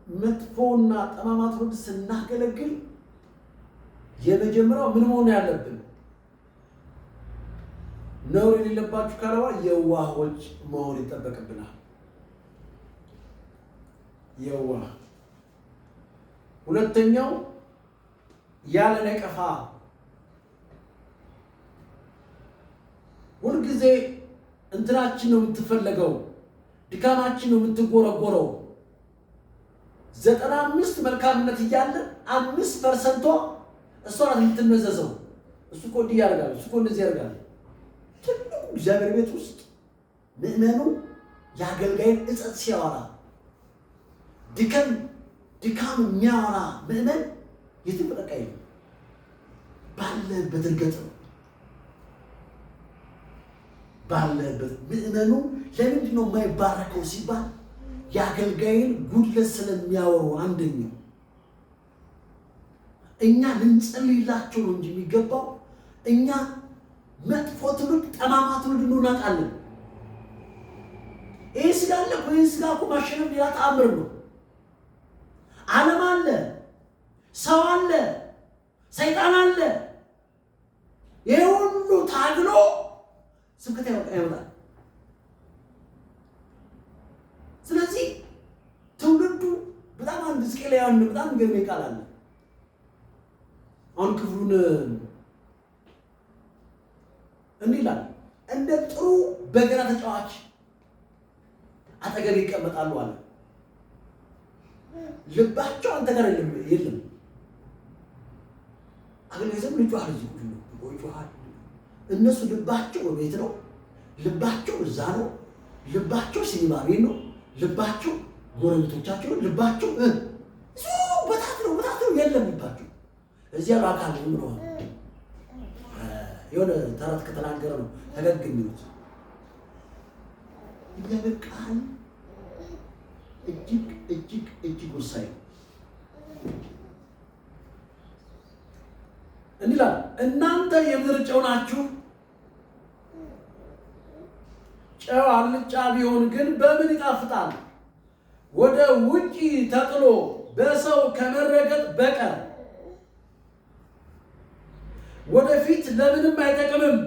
መጥፎና ጠማማ ትውልድ ስናገለግል የመጀመሪያው ምን መሆን ያለብን? ነውር የሌለባችሁ ካለዋ የዋሆች መሆን ይጠበቅብናል። የዋህ። ሁለተኛው ያለ ነቀፋ ሁልጊዜ እንትናችን ነው የምትፈለገው፣ ድካማችን ነው የምትጎረጎረው። 95 መልካምነት እያለ 5% እሷ ናት የምትመዘዘው። እሱ እኮ እንዲህ ያደርጋል፣ እሱ እኮ እንደዚህ ያደርጋል። ትልቁ እግዚአብሔር ቤት ውስጥ ምእመኑ የአገልጋይን እጸት ሲያወራ ድካም የሚያወራ ምእመን የትም በቃይ ነው። ባለበት እርገጥ ነው። ባለበት ምእመኑ ለምንድን ነው የማይባረከው ሲባል የአገልጋይን ጉድለት ስለሚያወሩ። አንደኛው እኛ ልንጸልይላቸው ነው እንጂ የሚገባው እኛ መጥፎ ትውልድ ጠማማ ትውልድ እናውቃለን። ይህ ስጋ አለ እኮ ይህ ስጋ እኮ ማሸነፍ ሌላ ተአምር ነው። ዓለም አለ፣ ሰው አለ፣ ሰይጣን አለ። ይህ ሁሉ ታግሎ ስብከት ያወጣል። ስለዚህ ትውልዱ በጣም አንድ ስቄላያን በጣም ገርሜ ቃል አለ። አሁን ክፍሉን እንዲህ ይላል፣ እንደ ጥሩ በገና ተጫዋች አጠገብ ይቀመጣሉ አለ። ልባቸው አንተ ጋር የለም። አገልጋይም ልጇል እዚህ ሁሉ ልጇል። እነሱ ልባቸው በቤት ነው፣ ልባቸው እዛ ነው፣ ልባቸው ሲኒማ ቤት ነው፣ ልባቸው ጎረቤቶቻቸው ነው፣ ልባቸው እሱ በታት ነው የለም። ልባቸው እዚያ በአካል ነው። የሆነ ተረት ከተናገረ ነው ተገግ የሚሉት። እግዚአብሔር ቃል እጅግ ወሳኝ ነው። እንዲህ ይላል፣ እናንተ የምድር ጨው ናችሁ። ጨው አልጫ ቢሆን ግን በምን ይጣፍጣል? ወደ ውጪ ተጥሎ በሰው ከመረገጥ በቀር ወደፊት ለምንም አይጠቅምም።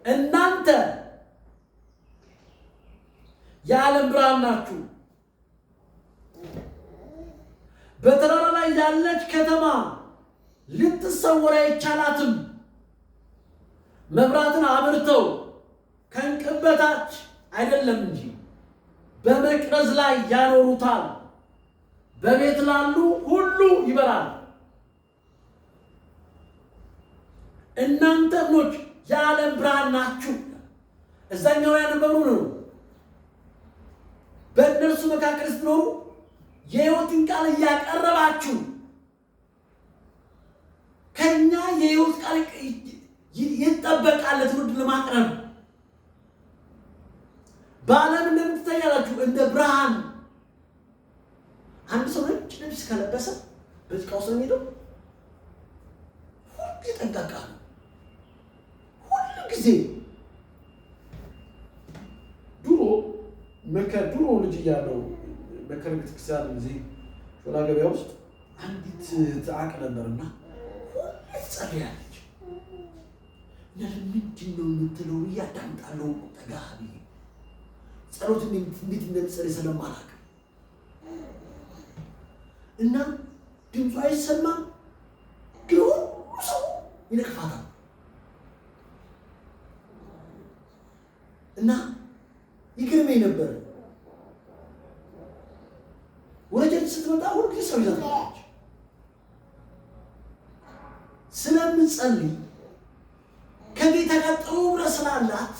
እናንተ የዓለም ብርሃን ናችሁ። በተራራ ላይ ያለች ከተማ ልትሰወር አይቻላትም። መብራትን አብርተው ከእንቅብ በታች አይደለም እንጂ በመቅረዝ ላይ ያኖሩታል፣ በቤት ላሉ ሁሉ ይበራል። እናንተ ምኖች የዓለም ብርሃን ናችሁ። እዛኛው ያነበሩ ነው። በእነርሱ መካከል ስትኖሩ የሕይወትን ቃል እያቀረባችሁ ከኛ የሕይወት ቃል ይጠበቃል ለትውልድ ለማቅረብ። በዓለም እንደምትታያላችሁ እንደ ብርሃን። አንድ ሰው ነጭ ልብስ ከለበሰ በጭቃ ውስጥ ነው የሚሄደው። ሁሉ ጠንቃቃ ነው። ሁሉ ጊዜ ድሮ ልጅ እያለሁ መከረ ቤተክርስቲያን እዚህ ሾላ ገበያ ውስጥ አንዲት ትዓቅ ነበርና ትጸልያለች። ለምንድን ነው የምትለው እያዳምጣለሁ። ጠጋቢ ጸሎት እንዴት እንደምትጸልይ ስለማላውቅ እና ድምፁ አይሰማም፣ ግን ሁሉ ሰው ይነቅፋታል። እና ይገርመኝ ነበር። ወደ ቸርች ስትመጣ ሁልጊዜ ሰው ይዛ ትመጣለች። ስለምትጸልይ ከጌታ ጋር ጥሩ ህብረት ስላላት፣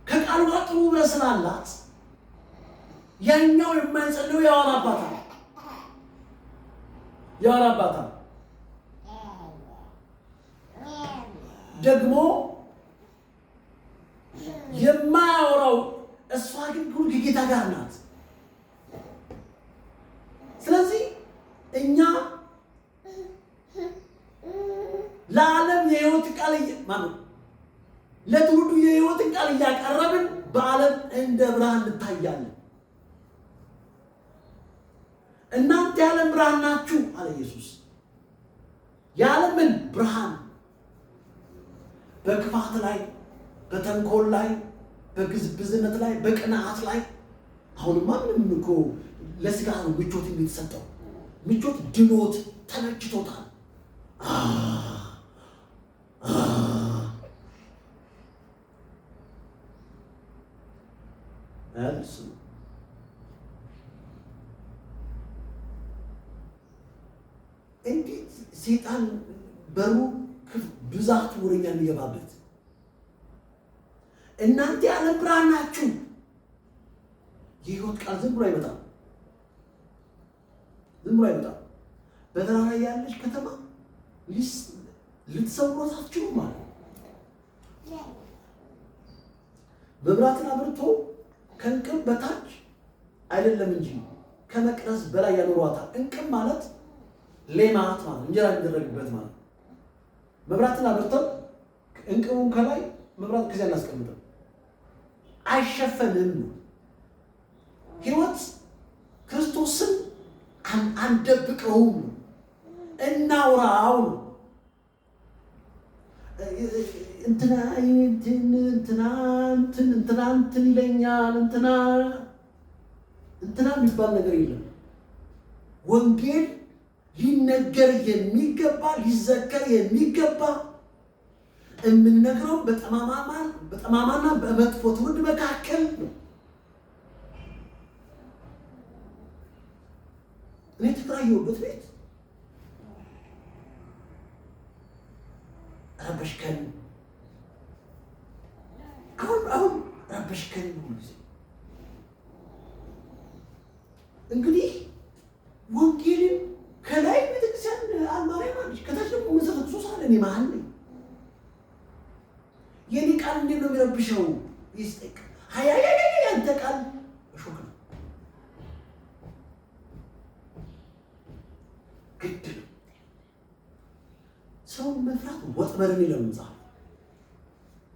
ከቃሉ ጋር ጥሩ ህብረት ስላላት ያኛው የማይጸልየው ያወራባታል። ደግሞ የማያወራው እሷ ግን ሁሉ ከጌታ ጋር ናት። ስለዚህ እኛ ለዓለም የሕይወት ቃል ለትውልዱ የሕይወትን ቃል እያቀረብን በዓለም እንደ ብርሃን እንታያለን። እናንተ የዓለም ብርሃን ናችሁ አለ ኢየሱስ። የዓለምን ብርሃን በክፋት ላይ፣ በተንኮል ላይ፣ በግዝብዝነት ላይ፣ በቅንዓት ላይ አሁንማ ምንም እኮ ለስጋ ነው ምቾት የሚሰጠው። ምቾት ድኖት ተመችቶታል። እንዴት ሰይጣን በሩ ብዛት ወደኛ የሚገባበት። እናንተ የዓለም ብርሃን ናችሁ። የሕይወት ቃል ዝም ብሎ አይመጣም፣ ዝም ብሎ አይመጣም። በተራራ ያለች ከተማ ልትሰውሯት አትችሉም ማለት ነው። መብራትን አብርቶ ከእንቅብ በታች አይደለም እንጂ ከመቅረዝ በላይ ያኖሯታል። እንቅብ ማለት ሌማት ማለት እንጀራ የሚደረግበት ማለት ነው። መብራትን አብርተው እንቅቡን ከላይ መብራት ከዚያ እናስቀምጠው አይሸፈንም ነው። ሕይወት ክርስቶስን አንደብቀውም ነው፣ እናውራው ነው። እንትና ይለኛል እንትና የሚባል ነገር የለም። ወንጌል ሊነገር የሚገባ ሊዘከር የሚገባ የምንነግረው በጠማማና በመጥፎ ትውልድ መካከል ነው። እኔ ተከራየሁበት ቤት ረበሽከን፣ አሁን ረበሽከን ጊዜ እንግዲህ ወንጌልን ከላይ ቤተክርስቲያን አልማርያም አለች፣ ከታች ደግሞ መሰረተ ክርስቶስ አለ። እኔ መሀል ነኝ። የኔ ቃል እንዴት ነው የሚረብሸው? ይስጠቅ ያንተ ቃል እሾክ ነው፣ ግድ ነው። ሰውን መፍራት ወጥመድን ይላል መጽሐፍ።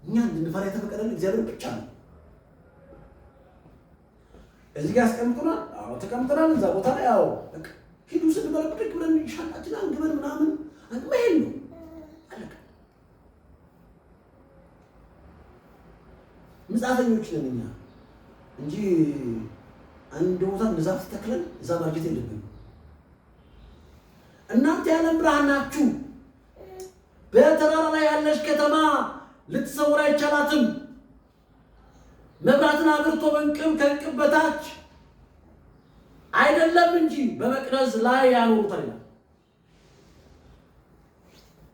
እኛ እንድንፈራ የተፈቀደልን እግዚአብሔር ብቻ ነው። እዚህ ጋር አስቀምጡናል። አዎ ተቀምጠናል። እዛ ቦታ ላይ አዎ ሂዱ ስንበለብቅ ብለን ሻንጣችን አንግበን ምናምን መሄድ ነው። አለቀ። ምጽአተኞች ነን እኛ እንጂ አንድ ቦታ እንደ ዛፍ ተክለን እዛ ማርጀት የለብንም። እናንተ የዓለም ብርሃን ናችሁ። በተራራ ላይ ያለች ከተማ ልትሰውር አይቻላትም። መብራትን አብርቶ ከእንቅብ በታች አይደለም እንጂ በመቅረዝ ላይ ያኖሩታል ይላል።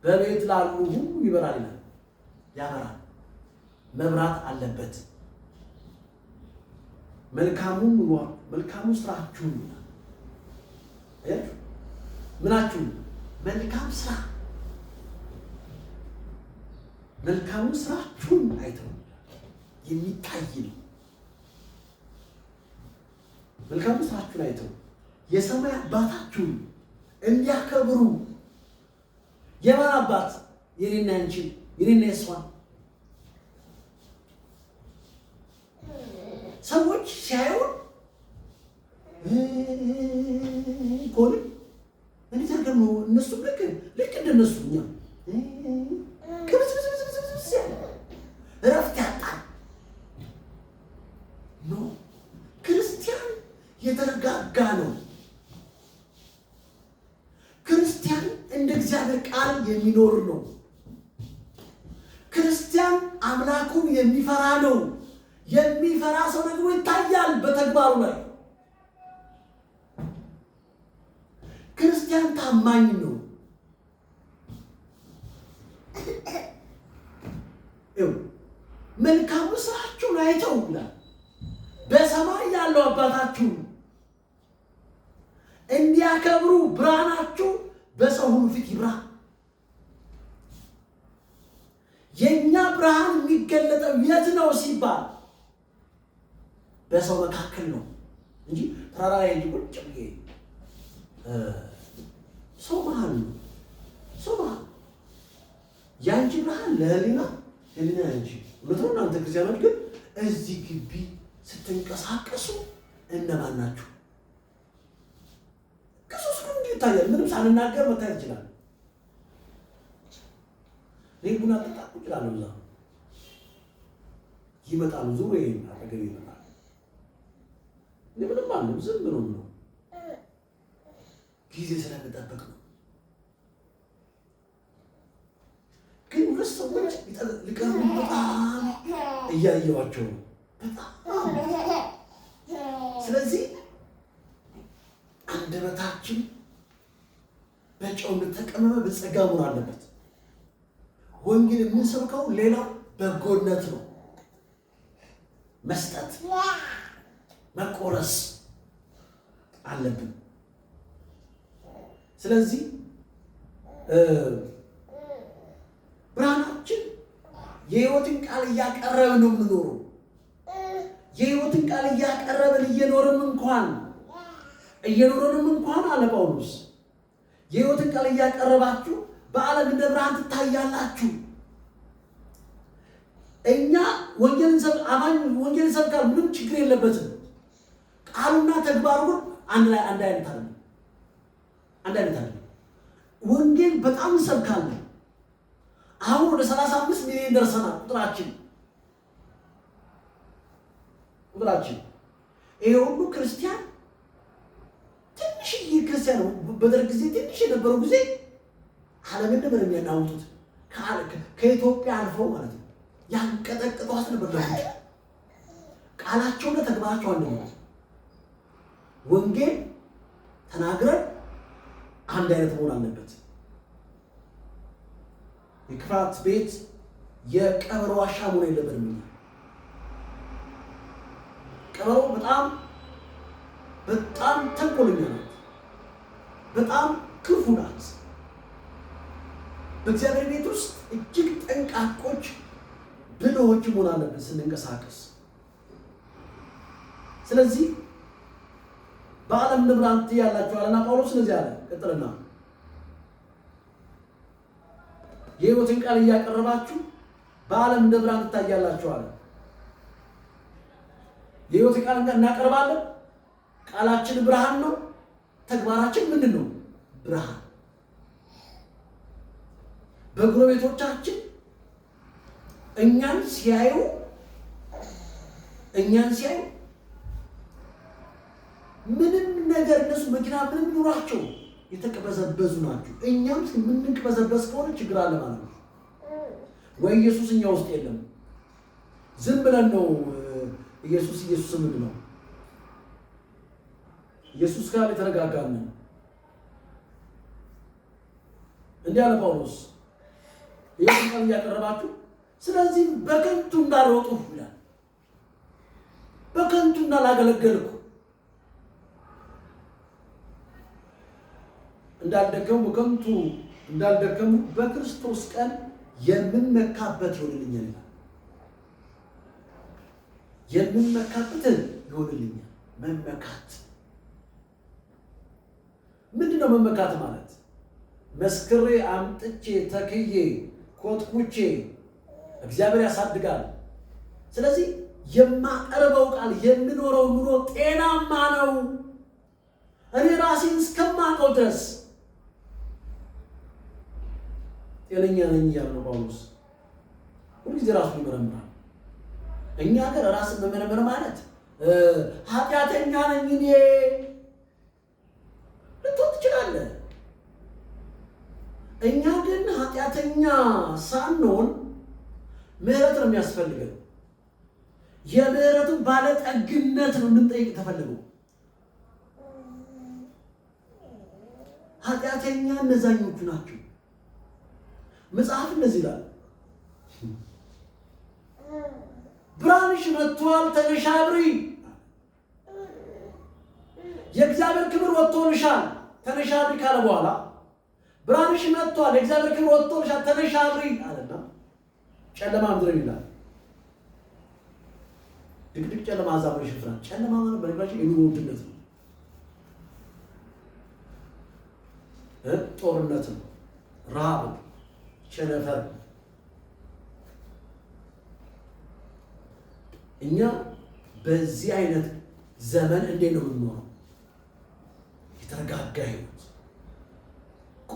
በቤት ላሉ ሁሉ ይበራል ይላል። ያበራል፣ መብራት አለበት። መልካሙ ስራችሁን ይላል። ምናችሁ? መልካም ስራ። መልካሙ ስራችሁን አይተው የሚታይ ነው። መልካሙ ስራችሁን አይተው የሰማይ አባታችሁን እንዲያከብሩ። የማን አባት? የኔና አንቺ፣ የኔና የሷ። ሰዎች ሲያዩን ኮል እንዴት አድርገን ነው እነሱ ልክ እንደነሱ እኛ ከብስብስብስብስ ያለ እረፍት ያጣል ነው። ክርስቲያን የተረጋጋ ነው። ክርስቲያን እንደ እግዚአብሔር ቃል የሚኖር ነው። ክርስቲያን አምላኩን የሚፈራ ነው። የሚፈራ ሰው ደግሞ ይታያል በተግባሩ ላይ። ክርስቲያን ታማኝ ነው። መልካሙ ስራችሁን አይተው ይላል። በሰማይ ያለው አባታችሁ እንዲያከብሩ ብርሃናችሁ በሰው ሁሉ ፊት ይብራ። የኛ ብርሃን የሚገለጠው የት ነው ሲባል በሰው መካከል ነው እንጂ ተራራ ላይ እንጂ ቁጭ ብዬ ሰው መሀል ነው። ሰው መሀል ያንቺ ብርሃን ለህሊና ህሊና ያንቺ እውነት ነው። እናንተ ክርስቲያኖች ግን እዚህ ግቢ ስትንቀሳቀሱ እነማን ናችሁ? ይታያል። ምንም ሳንናገር መታየት ይችላል። እኔ ቡና ጠጣሁ እችላለሁ። እዛ ይመጣሉ፣ ዙሪያዬን አጠገቤ ይመጣሉ። እኔ ምንም አልልም፣ ዝም ብሎ ነው። ጊዜ ስለምጠብቅ ነው። ግን ሁለት ሰዎች ሊቀርቡ በጣም እያየኋቸው ነው። በጣም ስለዚህ አንደበታችን በጨው እንደተቀመመ በጸጋ መሆን አለበት። ወንጌል የምንሰብከው ሌላው በጎነት ነው። መስጠት፣ መቆረስ አለብን። ስለዚህ ብርሃናችን የሕይወትን ቃል እያቀረብን ነው የምንኖረው። የሕይወትን ቃል እያቀረብን እየኖርንም እንኳን አለ ጳውሎስ የሕይወትን ቃል እያቀረባችሁ በዓለም እንደ ብርሃን ትታያላችሁ። እኛ ወንጌልን ሰብካል፣ ምንም ችግር የለበትም። ቃሉና ተግባሩ ግን አንድ አይነት አይደለም። ወንጌል በጣም እንሰብካለን። አሁን ወደ 35 ሚሊዮን ደርሰናል። ቁጥራችን ይሄ ሁሉ ክርስቲያን ትንሽዬ ክርስቲያን ነው። በደርግ ጊዜ ትንሽ የነበረው ጊዜ ዓለምን ነበር የሚያናውጡት። ከኢትዮጵያ አልፈው ማለት ነው ያንቀጠቅጧት ነበር። ቃላቸውና ተግባራቸው አንድ ነው። ወንጌል ተናግረን አንድ አይነት መሆን አለበት። የክፋት ቤት የቀበሮ ዋሻ መሆን የለበትም። ቀበሮ በጣም ተንኮለኛ ናት። በጣም ክፉ ናት። በእግዚአብሔር ቤት ውስጥ እጅግ ጠንቃቆች ብልሆች መሆን አለብን ስንንቀሳቀስ። ስለዚህ በዓለም እንደ ብርሃን ትታያላችሁ አለና ጳውሎስ ስለዚህ አለ። ቀጥልና የሕይወትን ቃል እያቀረባችሁ በዓለም እንደ ብርሃን ትታያላችሁ አለ። የሕይወትን ቃል እናቀርባለን። ቃላችን ብርሃን ነው። ተግባራችን ምንድን ነው? ብርሃን። በጎረቤቶቻችን እኛን ሲያዩ ምንም ነገር እነሱ መኪና ምንም ኑሯቸው የተቀበዘበዙ ናቸው። እኛም የምንቀበዘበዝ ከሆነ ችግር አለ ማለት ነው። ወይ ኢየሱስ እኛ ውስጥ የለም። ዝም ብለን ነው ኢየሱስ ምንድን ነው? ኢየሱስ ጋር የተረጋጋን እንዲህ አለ ጳውሎስ ይህን ቃል እያቀረባችሁ ስለዚህ በከንቱ እንዳልወጡ ይላል። በከንቱ እንዳላገለገልኩ እንዳልደከሙ በክርስቶስ ቀን የምንመካበት ይሆንልኛል። መመካት ምንድን ነው? መመካት ማለት መስክሬ አምጥቼ ተክዬ ኮትኩቼ እግዚአብሔር ያሳድጋል። ስለዚህ የማቀርበው ቃል የምኖረው ኑሮ ጤናማ ነው። እኔ ራሴን እስከማውቀው ድረስ ጤነኛ ነኝ እያለ ነው ጳውሎስ። ሁልጊዜ ራሱን ይመረምራል። እኛ ሀገር ራስን መመርመር ማለት ኃጢአተኛ ነኝ እኔ ልትሆን ትችላለህ። እኛ ግን ኃጢአተኛ ሳንሆን ምህረት ነው የሚያስፈልገን። የምህረቱን ባለጠግነት ነው እንድንጠይቅ ተፈልገው። ኃጢአተኛ እነዛኞቹ ናቸው። መጽሐፍ እንደዚህ ይላል፣ ብርሃንሽ መጥቷል ተነሺ አብሪ። የእግዚአብሔር ክብር ወጥቶልሻል ተነሺ አብሪ ካለ በኋላ ብርሃንሽ መጥቷል የእግዚአብሔር ክብር ወጥቶልሻል ተነሺ አብሪ አለና ጨለማ ምድር ይላል። ድቅድቅ ጨለማ አዛብ ይሸፍናል። ጨለማ ማለት በነገራችን የኑሮ ውድነት ነው፣ ጦርነት ነው፣ ረሃብ፣ ቸነፈር። እኛ በዚህ አይነት ዘመን እንዴት ነው የምንኖረው? የተረጋጋ ህይወት፣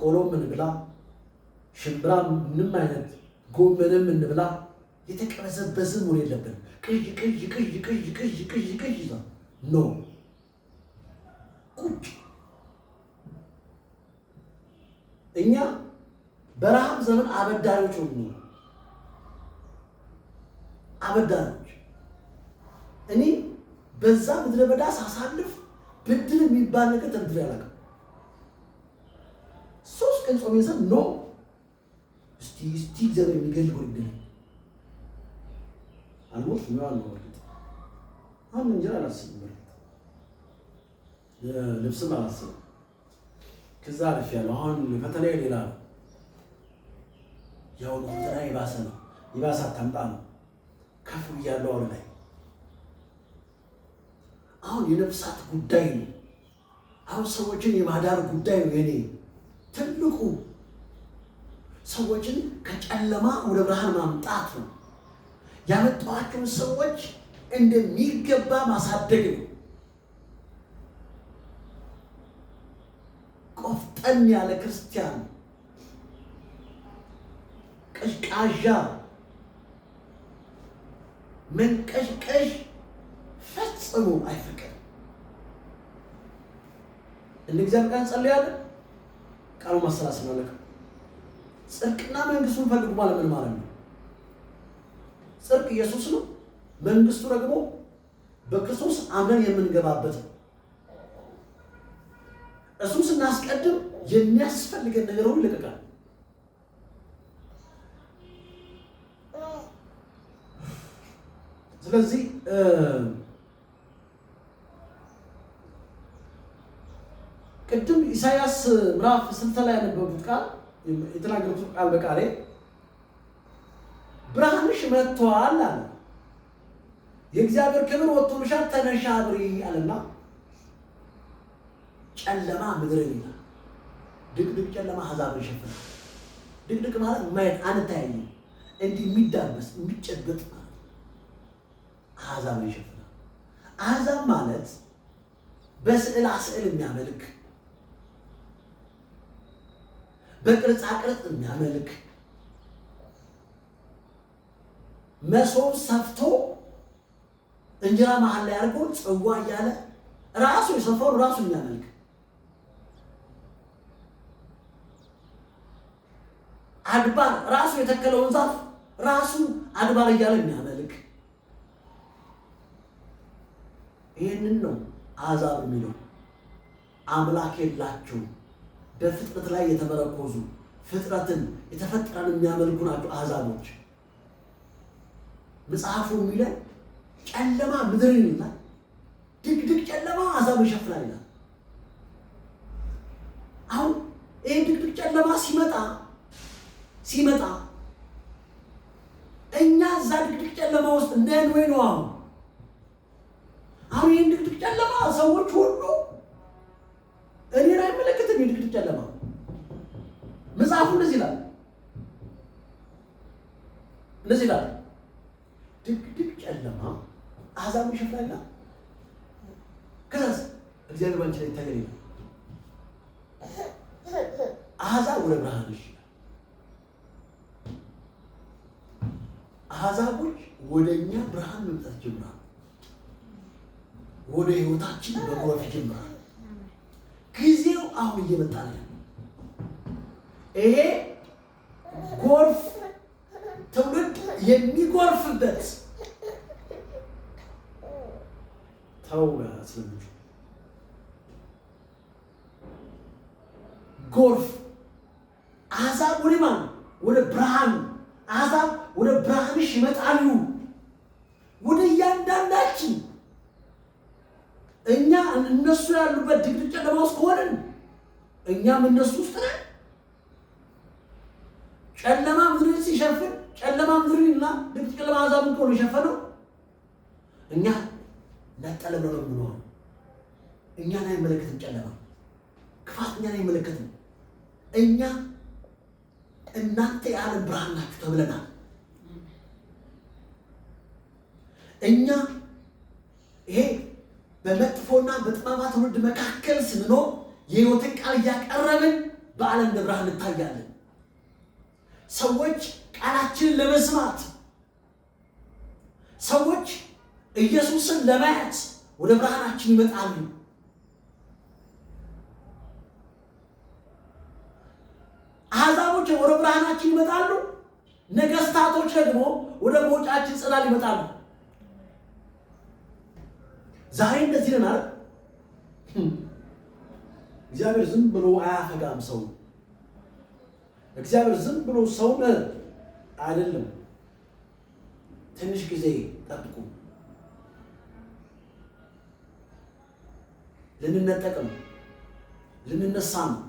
ቆሎም እንብላ፣ ሽምብራ ምንም አይነት ጎመንም እንብላ የተቀበዘበዘ መሆን የለብንም። ቅዥ ኖ ቁጭ። እኛ በረሃብ ዘመን አበዳሪዎች ሆኑ። አበዳሪዎች እኔ በዛ ምድረ በዳ ሳሳልፍ ብድር የሚባል ነገር ተብድሬ አላውቅም። 3 ቀን ጾም ይዘን ኖ እስቲ እግዚአብሔር የሚገልገው ይገኛል አልሞት ነው ወርድ አሁን እንጀራ አላስብም፣ ልብስም አላስብም። ከዛ አልፍ ያለው አሁን ፈተናዬ ሌላ ነው። ያው ፈተና ይባሰ ነው፣ ይባሰ አታምጣ ነው። ከፍ ብያለሁ አሁን ላይ። አሁን የነፍሳት ጉዳይ ነው። አሁን ሰዎችን የማዳር ጉዳይ ነው የኔ ትልቁ። ሰዎችን ከጨለማ ወደ ብርሃን ማምጣት ነው። ያመጣኋቸውን ሰዎች እንደሚገባ ማሳደግ ነው። ቆፍጠን ያለ ክርስቲያን ቀዥቃዣ መንቀዥቀዥ ፈጽሞ አይፈቀድም። እንደ እግዚአብሔር ቃል ጸልያለን። ቃሉ ማሰላሰል ነው። ጽድቅና መንግስቱን ፈልጉ ማለት ምን ማለት ነው? ጽድቅ ኢየሱስ ነው። መንግስቱ ደግሞ በክርስቶስ አምነን የምንገባበት ነው። እሱን ስናስቀድም የሚያስፈልገን ነገር ሁሉ ይለቀቃል። ስለዚህ ቅድም ኢሳይያስ ምዕራፍ 60 ላይ ያነበብኩት ቃል የተናገሩት ቃል በቃሌ ብርሃንሽ መጥቷል አለ። የእግዚአብሔር ክብር ወጥቶልሻል፣ ተነሺ አብሪ አለና ጨለማ ምድርን ይላል። ድቅድቅ ጨለማ አሕዛብን ሸፈነ። ድቅድቅ ማለት ማየት አንታያይ እንዲህ የሚዳበስ የሚጨበጥ ማለት አሕዛብን ይሸፍናል። አሕዛብ ማለት በስዕላ ስዕል የሚያመልክ በቅርጻ ቅርጽ የሚያመልክ መሶብ ሰፍቶ እንጀራ መሀል ላይ አድርጎ ጽዋ እያለ ራሱ የሰፋውን ራሱ የሚያመልክ አድባር ራሱ የተከለውን ዛፍ ራሱ አድባር እያለ የሚያመልክ ይህንን ነው አሕዛብ የሚለው። አምላክ የላቸውም። በፍጥረት ላይ የተመረኮዙ ፍጥረትን የተፈጠረን የሚያመልኩ ናቸው አሕዛቦች። መጽሐፉ የሚለን ጨለማ ምድርን ይላል። ድቅድቅ ጨለማ አሕዛብን ይሸፍናል ይላል። አሁን ይህ ድቅድቅ ጨለማ ሲመጣ እኛ እዛ ድቅድቅ ጨለማ ውስጥ ነን ወይ ነው? አሁን ይህን ድቅድቅ ጨለማ ሰዎች ሁሉ እኔን አይመለከትም። የድቅድቅ ጨለማ መጽሐፉ እንደዚህ ይላል። ድቅድቅ ጨለማ አሕዛብን ይሸፍናል ይላል። ከዛስ እግዚአብሔር ባንቺ ላይ ይታያል ይላል። አሕዛብ ወደ ብርሃን ይላል። አሕዛቦች ወደ እኛ ብርሃን መምጣት ጀምራል። ወደ ህይወታችን በጎርፍ ጀምራል። ጊዜው አሁን እየመጣ ነው። ይሄ ጎርፍ ትውልድ የሚጎርፍበት ስለምንጩ ጎርፍ አሕዛብ ወደ ማን? ወደ ብርሃን። አሕዛብ ወደ ብርሃንሽ ይመጣሉ። ወደ እያንዳንዳችን እኛ እነሱ ያሉበት ድቅድቅ ጨለማ ውስጥ ከሆንን እኛም እነሱ ውስጥ ነን። ጨለማ ምድርን ሲሸፍን ጨለማ ምድርንና ድቅድቅ ጨለማ አሕዛብን ከሆነ የሸፈነው እኛ ነጠለም ነው የምንሆነው። እኛን አይመለከትም ጨለማ፣ ክፋት እኛን አይመለከትም። እኛ እናንተ የዓለም ብርሃን ናችሁ ተብለናል። እኛ ይሄ በመጥፎና በጠማማ ትውልድ መካከል ስንኖር የሕይወትን ቃል እያቀረብን በዓለም እንደ ብርሃን እንታያለን። ሰዎች ቃላችንን ለመስማት፣ ሰዎች ኢየሱስን ለማየት ወደ ብርሃናችን ይመጣሉ። አሕዛቦች ወደ ብርሃናችን ይመጣሉ። ነገስታቶች ደግሞ ወደ መውጫችን ጽላል ይመጣሉ። ዛሬ እንደዚህ ነን አይደል? እግዚአብሔር ዝም ብሎ አያፈጋም ሰው። እግዚአብሔር ዝም ብሎ ሰው አይደለም። ትንሽ ጊዜ ጠብቁ። ልንነጠቅም ልንነሳ ነው።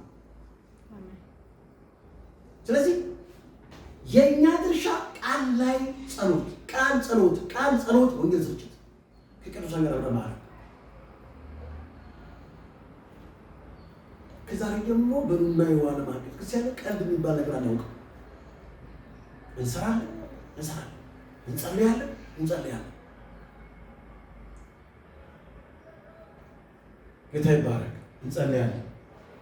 ስለዚህ የኛ ድርሻ ቃል ላይ ጸሎት፣ ቃል ጸሎት፣ ቃል ጸሎት፣ ወንጌል ስርጭት ከቅዱሳን ጋር በማድረግ ከዛሬ ደግሞ በሩና የዋለ ማርኬት ክርስቲያን ቀልድ የሚባል ነገር አናውቅም። እንሰራለን፣ እንጸልያለን። ጌታ ይባረክ። እንጸልያለን።